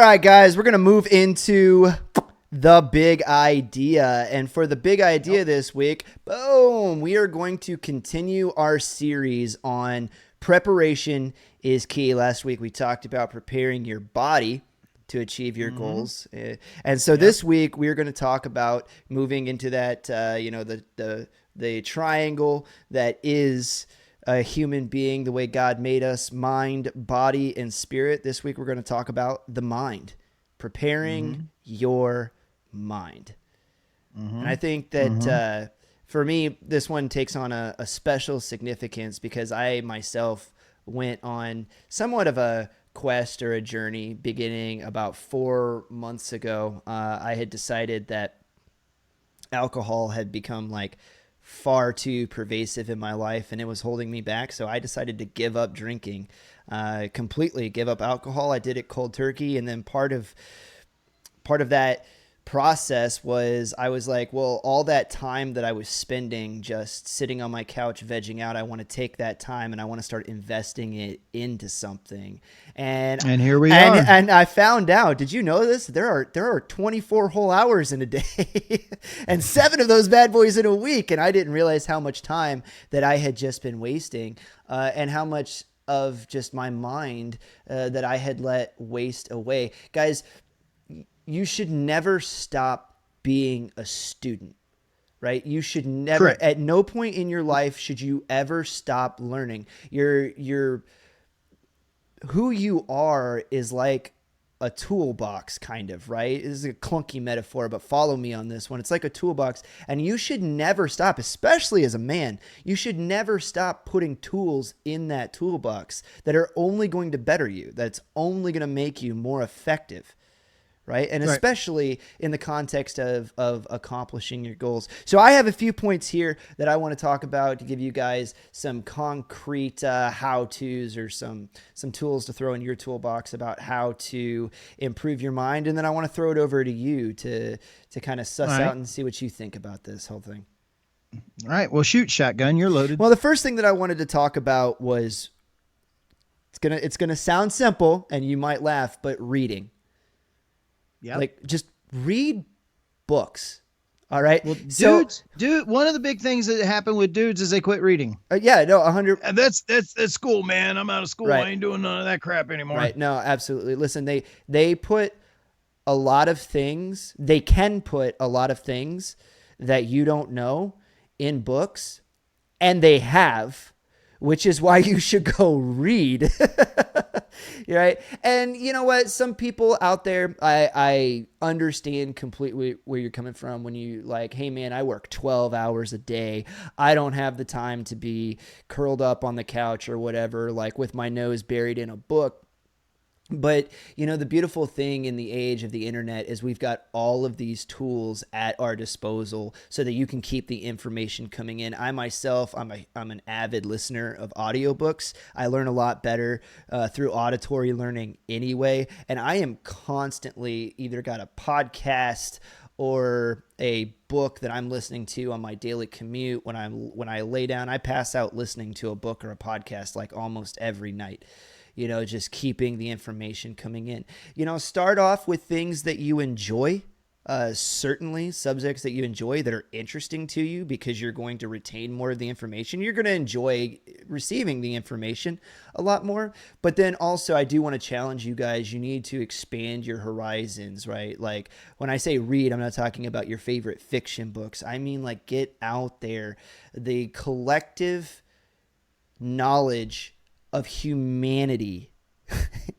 right, guys, we're going to move into the big idea. And for the big idea this week, boom, we are going to continue our series on preparation is key. Last week, we talked about preparing your body to achieve your goals. And so this week, we're going to talk about moving into that, the triangle that is a human being, the way God made us, mind, body, and spirit. This week, we're going to talk about the mind, preparing your mind. And I think that for me, this one takes on a special significance because I myself went on somewhat of a quest or a journey beginning about 4 months ago. I had decided that alcohol had become like far too pervasive in my life and it was holding me back. So I decided to give up drinking, completely give up alcohol. I did it cold turkey. And then part of that process was I was like, well, all that time that I was spending just sitting on my couch vegging out, I want to take that time and I want to start investing it into something. And here we are. And I found out, did you know this? There are 24 whole hours in a day and 7 of those bad boys in a week. And I didn't realize how much time that I had just been wasting, and how much of just my mind that I had let waste away. Guys, you should never stop being a student, right? You should never, Correct. at no point in your life should you ever stop learning. Who you are is like a toolbox kind of, right? This is a clunky metaphor, but follow me on this one. It's like a toolbox and you should never stop, especially as a man, you should never stop putting tools in that toolbox that are only going to better you, that's only going to make you more effective. Right. And especially in the context of accomplishing your goals. So I have a few points here that I want to talk about to give you guys some concrete how-tos or some tools to throw in your toolbox about how to improve your mind. And then I want to throw it over to you to kind of suss out and see what you think about this whole thing. All right. Well, shoot, shotgun. You're loaded. Well, the first thing that I wanted to talk about was it's gonna sound simple and you might laugh, but reading. Yeah. Like just read books. All right. Well, so, one of the big things that happen with dudes is they quit reading. 100. And that's school, man. I'm out of school. Right. I ain't doing none of that crap anymore. Right. No, absolutely. Listen, they put a lot of things. They can put a lot of things that you don't know in books, and they have, which is why you should go read. Right. And you know what? Some people out there, I understand completely where you're coming from when you like, hey man, I work 12 hours a day. I don't have the time to be curled up on the couch or whatever, like with my nose buried in a book. But, you know, the beautiful thing in the age of the internet is we've got all of these tools at our disposal so that you can keep the information coming in. I myself, I'm an avid listener of audiobooks. I learn a lot better through auditory learning anyway. And I am constantly either got a podcast or a book that I'm listening to on my daily commute. When I lay down, I pass out listening to a book or a podcast like almost every night. You know, just keeping the information coming in. You know, start off with things that you enjoy, certainly subjects that you enjoy that are interesting to you because you're going to retain more of the information. You're going to enjoy receiving the information a lot more. But then also, I do want to challenge you guys. You need to expand your horizons, right? Like when I say read, I'm not talking about your favorite fiction books. I mean, like get out there. The collective knowledge of humanity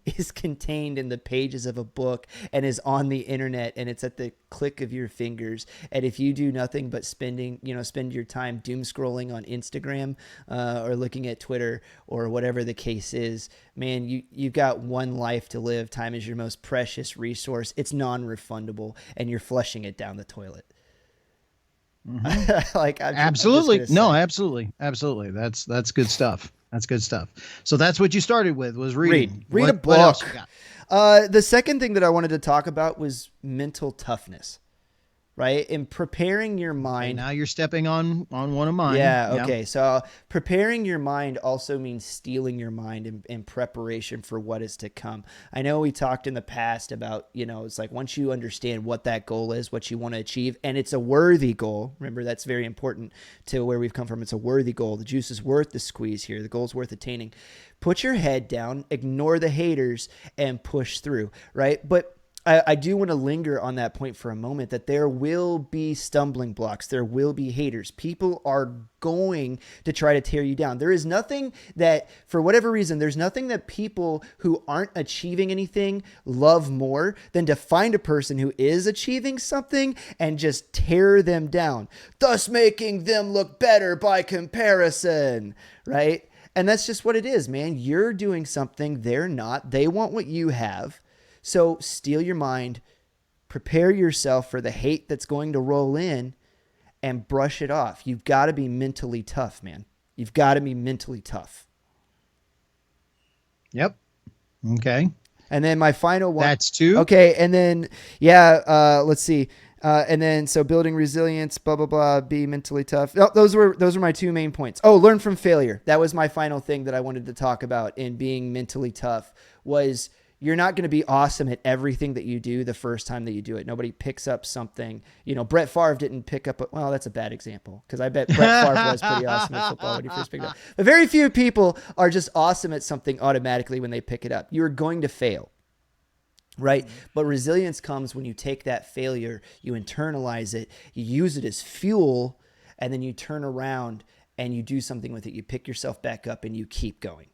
is contained in the pages of a book and is on the internet, and it's at the click of your fingers. And if you do nothing but spend your time doom scrolling on Instagram or looking at Twitter or whatever the case is, man, you've got one life to live. Time is your most precious resource. It's non-refundable, and you're flushing it down the toilet. Like absolutely. No, absolutely. That's good stuff. That's good stuff. So that's what you started with, was reading. Read a book. What else you got? The second thing that I wanted to talk about was mental toughness, right? And preparing your Okay, mind. now you're stepping on one of mine. Yeah, okay. So preparing your mind also means steeling your mind in preparation for what is to come. I know we talked in the past about, it's like once you understand what that goal is, what you want to achieve, and it's a worthy goal. Remember, that's very important to where we've come from. It's a worthy goal. The juice is worth the squeeze here. The goal is worth attaining. Put your head down, ignore the haters, and push through, right? But I do want to linger on that point for a moment, that there will be stumbling blocks. There will be haters. People are going to try to tear you down. There is nothing that, for whatever reason, there's nothing that people who aren't achieving anything love more than to find a person who is achieving something and just tear them down, thus making them look better by comparison, right? And that's just what it is, man. You're doing something they're not. They want what you have. So steel your mind, prepare yourself for the hate that's going to roll in, and brush it off. You've got to be mentally tough, man. You've got to be mentally tough. Yep. Okay. And then my final one. That's two. Okay. And then, let's see. And then, so building resilience, blah, blah, blah, be mentally tough. Oh, those were my two main points. Oh, learn from failure. That was my final thing that I wanted to talk about in being mentally tough. Was you're not going to be awesome at everything that you do the first time that you do it. Nobody picks up something. Brett Favre didn't pick up. Well, that's a bad example, because I bet Brett Favre was pretty awesome at football when he first picked it up. But very few people are just awesome at something automatically when they pick it up. You're going to fail, right? But resilience comes when you take that failure, you internalize it, you use it as fuel, and then you turn around and you do something with it. You pick yourself back up and you keep going.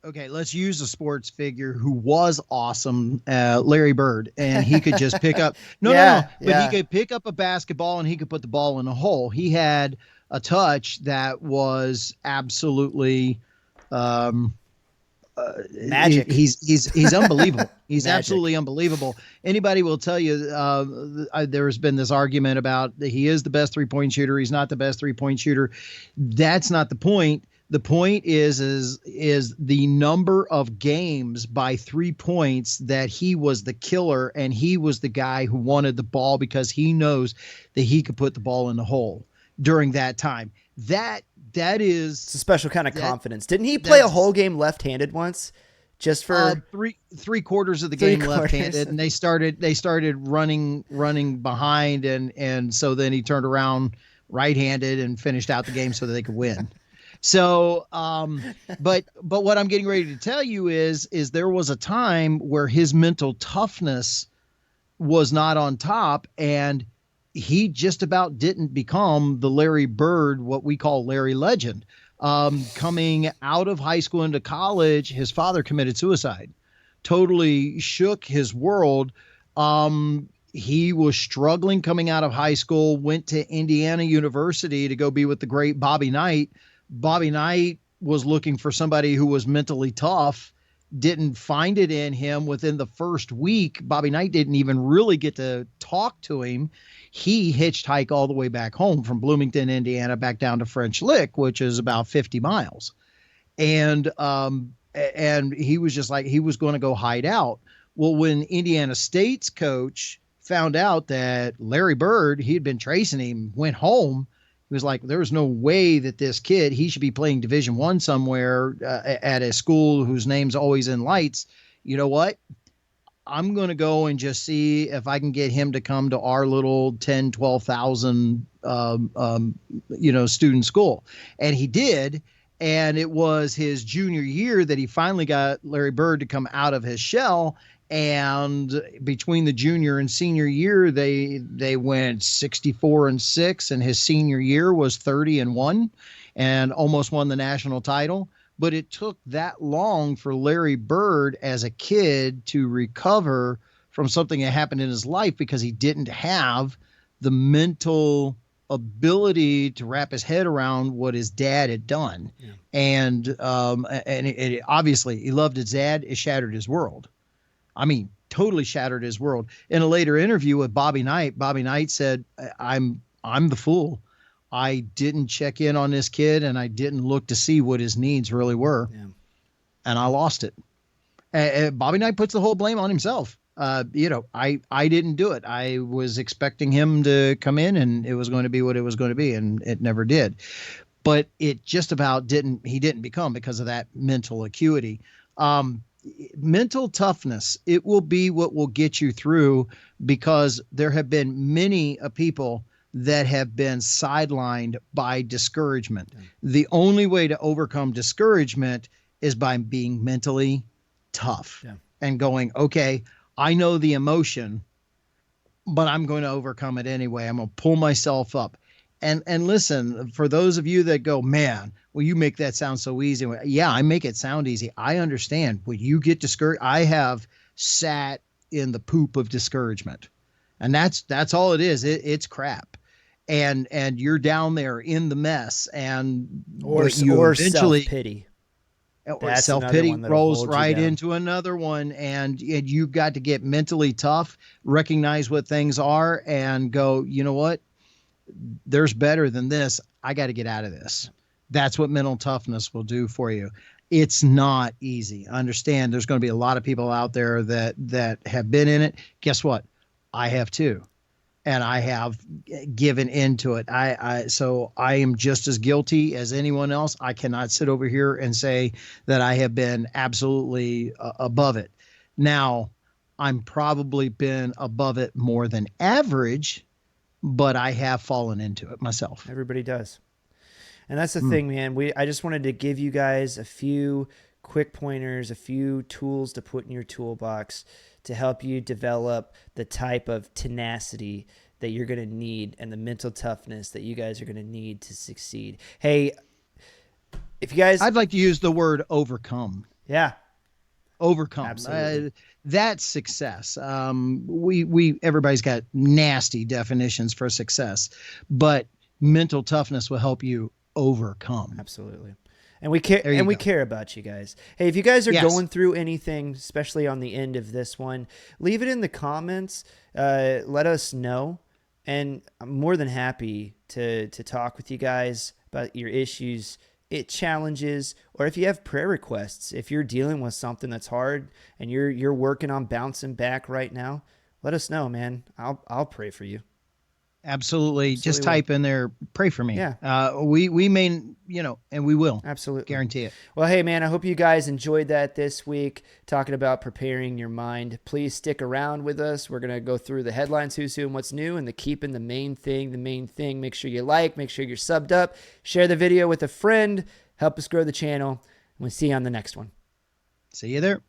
Okay, let's use a sports figure who was awesome, Larry Bird, and he could just pick up. He could pick up a basketball and he could put the ball in a hole. He had a touch that was absolutely magic. He's unbelievable. He's absolutely unbelievable. Anybody will tell you there's been this argument about he is the best 3-point shooter. He's not the best 3-point shooter. That's not the point. The point is the number of games by 3 points that he was the killer, and he was the guy who wanted the ball because he knows that he could put the ball in the hole during that time. It's a special kind of confidence. Didn't he play a whole game left-handed once? Just for three quarters of the game left-handed, and they started running behind, and so then he turned around right-handed and finished out the game so that they could win. So, but what I'm getting ready to tell you is there was a time where his mental toughness was not on top, and he just about didn't become the Larry Bird, what we call Larry Legend. Coming out of high school into college, his father committed suicide, totally shook his world. He was struggling coming out of high school, went to Indiana University to go be with the great Bobby Knight. Bobby Knight was looking for somebody who was mentally tough, didn't find it in him. Within the first week, Bobby Knight didn't even really get to talk to him. He hitchhiked all the way back home from Bloomington, Indiana, back down to French Lick, which is about 50 miles. And he was just like, he was going to go hide out. Well, when Indiana State's coach found out that Larry Bird, he had been tracing him, went home, he was like, there was no way that this kid, he should be playing Division I somewhere at a school whose name's always in lights. You know what? I'm going to go and just see if I can get him to come to our little 10, 12,000, student school. And he did. And it was his junior year that he finally got Larry Bird to come out of his shell. And between the junior and senior year, they went 64-6, and his senior year was 30-1 and almost won the national title. But it took that long for Larry Bird as a kid to recover from something that happened in his life, because he didn't have the mental ability to wrap his head around what his dad had done. Yeah. And it, obviously he loved his dad. It shattered his world. I mean, totally shattered his world. In a later interview with Bobby Knight said, I'm the fool. I didn't check in on this kid, and I didn't look to see what his needs really were. Yeah. And I lost it. Bobby Knight puts the whole blame on himself. I didn't do it. I was expecting him to come in and it was going to be what it was going to be, and it never did. But it just about didn't. He didn't become because of that mental acuity. Mental toughness. It will be what will get you through, because there have been many people that have been sidelined by discouragement. Yeah. The only way to overcome discouragement is by being mentally tough. Yeah. And going, okay, I know the emotion, but I'm going to overcome it anyway. I'm going to pull myself up. And listen, for those of you that go, man, well, you make that sound so easy. Yeah, I make it sound easy. I understand. When you get discouraged, I have sat in the poop of discouragement, and that's all it is. It's crap. And you're down there in the mess, and or self-pity. Or self-pity rolls right into another one, and you've got to get mentally tough, recognize what things are, and go, you know what? There's better than this. I got to get out of this. That's what mental toughness will do for you. It's not easy. Understand, there's going to be a lot of people out there that have been in it. Guess what? I have too. And I have given into it. So I am just as guilty as anyone else. I cannot sit over here and say that I have been absolutely above it. Now, I'm probably been above it more than average, but I have fallen into it myself. Everybody does. And that's the thing, man. I just wanted to give you guys a few quick pointers, a few tools to put in your toolbox to help you develop the type of tenacity that you're going to need and the mental toughness that you guys are going to need to succeed. Hey, if you guys... I'd like to use the word overcome. Yeah. Overcome. Absolutely. That's success. Everybody's got nasty definitions for success, but mental toughness will help you overcome. Absolutely. And we care, and we care about you guys. Hey, if you guys are going through anything, especially on the end of this one, leave it in the comments. Let us know. And I'm more than happy to talk with you guys about your issues, challenges, or if you have prayer requests. If you're dealing with something that's hard and you're working on bouncing back right now, let us know, man. I'll pray for you. Absolutely. Just type in there, pray for me. Yeah. We may, and we will. Absolutely. Guarantee it. Well, hey, man, I hope you guys enjoyed that this week, talking about preparing your mind. Please stick around with us. We're going to go through the headlines, who's who, and what's new, and keeping the main thing. Make sure you like, make sure you're subbed up, share the video with a friend, help us grow the channel, and we'll see you on the next one. See you there.